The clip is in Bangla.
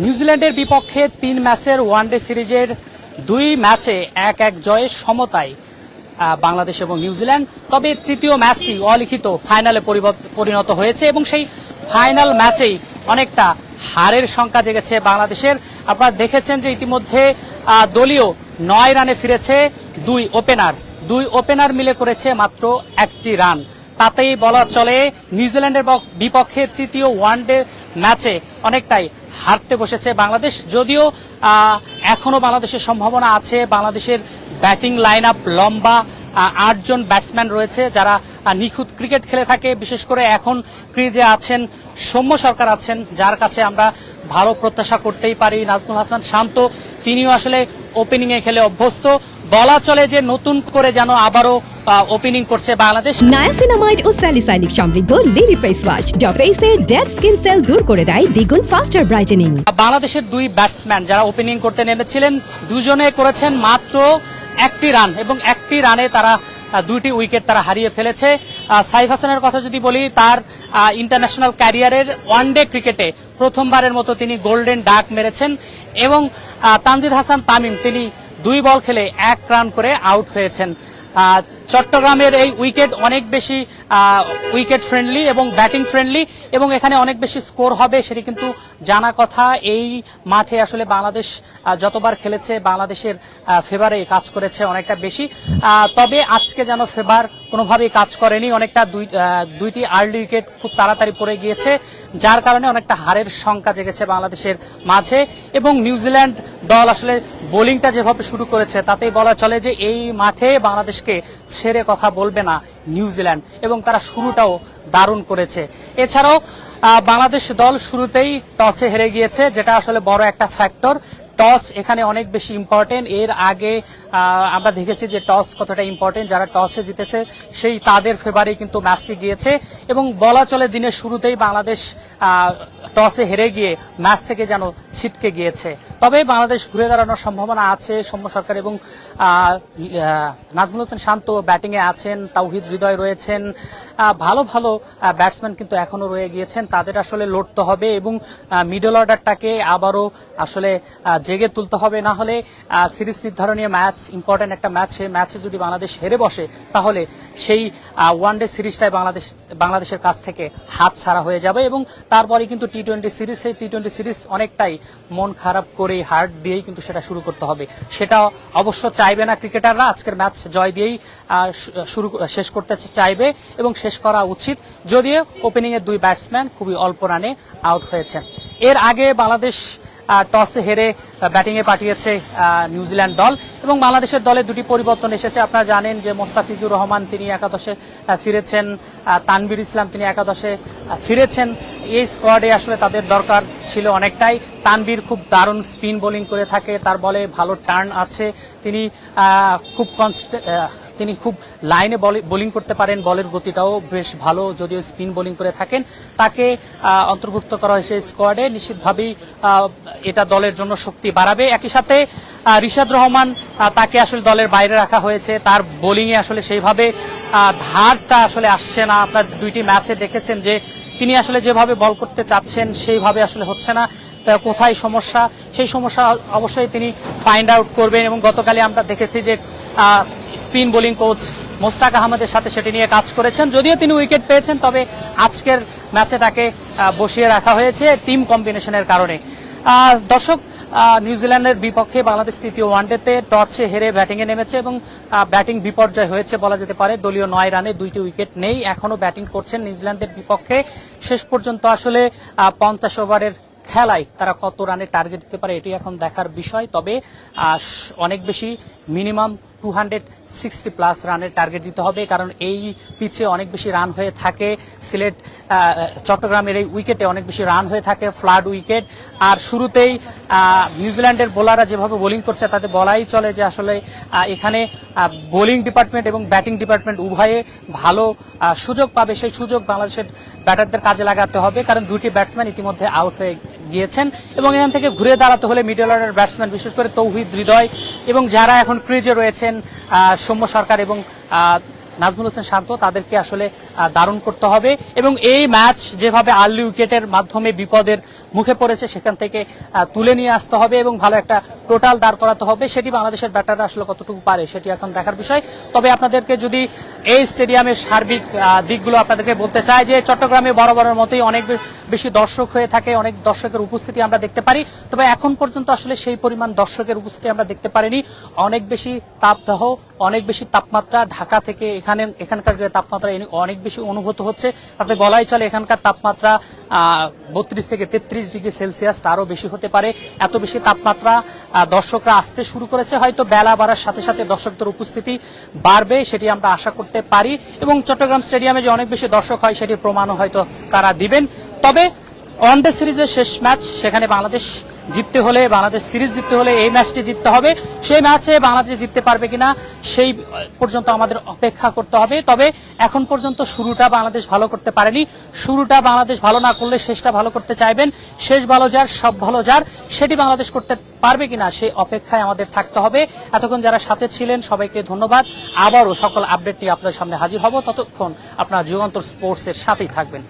নিউজিল্যান্ডের বিপক্ষে 3 ম্যাচের ওয়ানডে সিরিজের 2 ম্যাচে 1-1 জয়ে সমতায় বাংলাদেশ এবং নিউজিল্যান্ড। তবে তৃতীয় ম্যাচটি অলিখিত ফাইনালে পরিণত হয়েছে এবং সেই ফাইনাল ম্যাচেই অনেকটা হারের শঙ্কা জেগেছে বাংলাদেশের। আপনারা দেখেছেন যে ইতিমধ্যে দলীয় 9 রানে ফিরেছে 2 ওপেনার মিলে করেছে মাত্র 1টি রান। তাতেই বলা চলে নিউজিল্যান্ডের বিপক্ষে তৃতীয় ওয়ানডে ম্যাচে অনেকটাই হারতে বসেছে বাংলাদেশ। যদিও এখনো বাংলাদেশের সম্ভাবনা আছে। বাংলাদেশের ব্যাটিং লাইন আপ লম্বা, 8 জন ব্যাটসম্যান রয়েছে যারা নিখুঁত ক্রিকেট খেলে থাকে। বিশেষ করে এখন ক্রিজে আছেন সৌম্য সরকার আছেন, যার কাছে আমরা ভালো প্রত্যাশা করতেই পারি। নাজমুল হাসান শান্ত, তিনিও আসলে ওপেনিং এ খেলে অভ্যস্ত। বলা চলে যে নতুন করে যেন আবারও ওপেনিং করছে বাংলাদেশ। নায়াসিনামাইড ও স্যালিসাইলিক সমৃদ্ধ লিলি ফেস ওয়াশ যা ফেসের ডেড স্কিন সেল দূর করে দেয় দ্বিগুণ ফাস্টার ব্রাইটেনিং। বাংলাদেশের 2 ব্যাটসম্যান যারা ওপেনিং করতে নেমেছিলেন, দুজনে করেছেন মাত্র 1টি রান এবং 1টি রানে তারা 2টি উইকেট তারা হারিয়ে ফেলেছে। সাইফ হাসানের কথা যদি বলি, তার ইন্টারন্যাশনাল ক্যারিয়ারের ওয়ানডে ক্রিকেটে প্রথমবারের মতো তিনি গোল্ডেন ডাক মেরেছেন এবং তানজিদ হাসান তামিম তিনি 2 বল খেলে 1 রান করে আউট হয়েছেন। চট্টগ্রামের এই উইকেট অনেক বেশি উইকেট ফ্রেন্ডলি এবং ব্যাটিং ফ্রেন্ডলি এবং এখানে অনেক বেশি স্কোর হবে সেটি কিন্তু জানা কথা। এই মাঠে আসলে বাংলাদেশ যতবার খেলেছে বাংলাদেশের ফেভারে কাজ করেছে অনেকটা বেশি। তবে আজকে যেন ফেভার কোনোভাবেই কাজ করেনি। অনেকটা 2টি আর্লি উইকেট খুব তাড়াতাড়ি পড়ে গিয়েছে, যার কারণে অনেকটা হারের শঙ্কা জেগেছে বাংলাদেশের মাঝে। এবং নিউজিল্যান্ড দল আসলে বোলিংটা যেভাবে শুরু করেছে তাতেই বলা চলে যে এই মাঠে বাংলাদেশকে ছেড়ে কথা বলবে না নিউজিল্যান্ড এবং তারা শুরুটাও দারুণ করেছে। এছাড়াও বাংলাদেশ দল শুরুতেই টসে হেরে গিয়েছে, যেটা আসলে বড় একটা ফ্যাক্টর। টস এখানে অনেক বেশি ইম্পর্টেন্ট। এর আগে আমরা দেখেছি যে টস কতটা ইম্পর্টেন্ট। যারা টসে জিতেছে সেই তাদের ফেভারে কিন্তু ম্যাচটি গিয়েছে এবং বলা চলে দিনের শুরুতেই বাংলাদেশ টসে হেরে গিয়ে ম্যাচ থেকে যেন ছিটকে গিয়েছে। তবে বাংলাদেশ ঘুরে দাঁড়ানোর সম্ভাবনা আছে। সৌম্য সরকার এবং নাজমুল হাসান শান্ত ব্যাটিং এ আছেন, তাওহিদ হৃদয় রয়েছেন, ভালো ভালো ব্যাটসম্যান কিন্তু এখনো রয়ে গিয়েছেন। তাদের আসলে লড়তে হবে এবং মিডল অর্ডারটাকে আবারও আসলে জেগে তুলতে হবে। না হলে সিরিজ নির্ধারণীয় ম্যাচ, ইম্পর্টেন্ট একটা ম্যাচ, সেই ম্যাচে যদি বাংলাদেশ হেরে বসে তাহলে সেই ওয়ানডে সিরিজটাই বাংলাদেশের কাছ থেকে হাত ছাড়া হয়ে যাবে এবং তারপরে কিন্তু টি-20 সিরিজ, সেই টি-20 সিরিজ অনেকটাই মন খারাপ করে হার্ট দিয়েই কিন্তু সেটা শুরু করতে হবে। সেটা অবশ্য চাইবে না ক্রিকেটাররা। আজকের ম্যাচ জয় দিয়েই শেষ করতে চাইবে এবং শেষ করা উচিত। যদিও ওপেনিং এর 2 ব্যাটসম্যান খুবই অল্প রানে আউট হয়েছেন। এর আগে বাংলাদেশ টসে হেরে ব্যাটিং এ পাঠিয়েছে নিউজিল্যান্ড দল এবং বাংলাদেশের দলে 2টি পরিবর্তন এসেছে। আপনারা জানেন যে মোস্তাফিজুর রহমান তিনি একাদশে ফিরেছেন, তানভীর ইসলাম তিনি একাদশে ফিরেছেন। এই স্কোয়াডে আসলে তাদের দরকার ছিল অনেকটাই। তানভীর খুব দারুণ স্পিন বোলিং করে থাকে, তার বলে ভালো টার্ন আছে, তিনি খুব লাইনে বোলিং করতে পারেন, বলের গতিটাও বেশ ভালো, যদিও স্পিন বোলিং করে থাকেন। তাকে অন্তর্ভুক্ত করা হয়েছে স্কোয়াডে। নিশ্চিতভাবেই এটা দলের জন্য শক্তি বাড়াবে। একই সাথে রিশাদ রহমান তাকে আসলে দলের বাইরে রাখা হয়েছে। তার বোলিং এ আসলে সেইভাবে ধারটা আসলে আসছে না। আপনার 2টি ম্যাচে দেখেছেন যে তিনি আসলে যেভাবে বল করতে চাচ্ছেন সেইভাবে আসলে হচ্ছে না। কোথায় সমস্যা, সেই সমস্যা অবশ্যই তিনি ফাইন্ড আউট করবেন এবং গতকালই আমরা দেখেছি যে স্পিন বোলিং কোচ মোস্তাক আহমেদের সাথে সেটি নিয়ে কাজ করেছেন। যদিও তিনি উইকেট পেয়েছেন, তবে আজকের ম্যাচে তাকে বসিয়ে রাখা হয়েছে টিম কম্বিনেশনের কারণে। দর্শক, নিউজিল্যান্ডের বিপক্ষে বাংলাদেশ তৃতীয় ওয়ানডেতে টসে হেরে ব্যাটিং এ নেমেছে এবং ব্যাটিং বিপর্যয় হয়েছে বলা যেতে পারে। দলীয় 9 রানে 2টি উইকেট নেই, এখনো ব্যাটিং করছেন নিউজিল্যান্ডের বিপক্ষে। শেষ পর্যন্ত আসলে 50 ওভারের খেলায় তারা কত রানের টার্গেট দিতে পারে এটি এখন দেখার বিষয়। তবে অনেক বেশি, মিনিমাম 260+ রানের টার্গেট দিতে হবে, কারণ এই পিচে অনেক বেশি রান হয়ে থাকে। চট্টগ্রামের এই উইকেটে অনেক বেশি রান হয়ে থাকে, ফ্লাড উইকেট। আর শুরুতেই নিউজিল্যান্ডের বোলাররা যেভাবে বোলিং করছে তাতে বলাই চলে যে আসলে এখানে বোলিং ডিপার্টমেন্ট এবং ব্যাটিং ডিপার্টমেন্ট উভয়ে ভালো সুযোগ পাবে। সেই সুযোগ বাংলাদেশের ব্যাটারদের কাজে লাগাতে হবে, কারণ 2টি ব্যাটসম্যান ইতিমধ্যে আউট হয়ে গিয়েছেন এবং এখান থেকে ঘুরে দাঁড়াতে হলে মিডল অর্ডার ব্যাটসম্যান, বিশেষ করে তৌহিদ হৃদয় এবং যারা এখন ক্রিজে রয়েছেন সৌম্য সরকার এবং নাজমুল হাসান শান্ত, তাদেরকে আসলে দারুণ করতে হবে। এবং এই ম্যাচ যেভাবে আর্লি উইকেটের মাধ্যমে বিপদের মুখে পড়েছে সেখান থেকে তুলে নিয়ে আসতে হবে এবং ভালো একটা টোটাল দাঁড় করাতে হবে। সেটি বাংলাদেশের ব্যাটাররা আসলে কতটুকু পারে সেটি এখন দেখার বিষয়। তবে আপনাদেরকে যদি এই স্টেডিয়ামের সার্বিক দিকগুলো আপনাদেরকে বলতে চাই যে চট্টগ্রামে বরাবরের মতোই অনেক বেশি দর্শক হয়ে থাকে, অনেক দর্শকের উপস্থিতি আমরা দেখতে পারি। তবে এখন পর্যন্ত আসলে সেই পরিমাণ দর্শকের উপস্থিতি আমরা দেখতে পারিনি। অনেক বেশি তাপদাহ, অনেক বেশি তাপমাত্রা ঢাকা থেকে এখানকার যে তাপমাত্রা অনেক বেশি অনুভূত হচ্ছে। তাতে বলাই চলে এখানকার তাপমাত্রা 32 থেকে 33 ডিগ্রি সেলসিয়াস, তারও বেশি হতে পারে। এত বেশি তাপমাত্রা দর্শকরা আসতে শুরু করেছে। হয়তো বেলা বাড়ার সাথে সাথে দর্শকদের উপস্থিতি বাড়বে, সেটি আমরা আশা করতে পারি। এবং চট্টগ্রাম স্টেডিয়ামে যে অনেক বেশি দর্শক হয় সেটির প্রমাণও হয়তো তারা দিবেন। তবে ওয়ানডে সিরিজের শেষ ম্যাচ, সেখানে বাংলাদেশ জিততে হলে, বাংলাদেশ সিরিজ জিততে হলে এই ম্যাচটি জিততে হবে। সেই ম্যাচে বাংলাদেশ জিততে পারবে কিনা সেই পর্যন্ত আমাদের অপেক্ষা করতে হবে। তবে এখন পর্যন্ত শুরুটা বাংলাদেশ ভালো করতে পারেনি। শুরুটা বাংলাদেশ ভালো না করলে শেষটা ভালো করতে চাইবেন। শেষ ভালো যার, সব ভালো যার, সেটি বাংলাদেশ করতে পারবে কিনা সেই অপেক্ষায় আমাদের থাকতে হবে। এতক্ষণ যারা সাথে ছিলেন সবাইকে ধন্যবাদ। আবারও সকল আপডেট নিয়ে আপনাদের সামনে হাজির হব। ততক্ষণ আপনারা যুগান্তর স্পোর্টস এর সাথেই থাকবেন।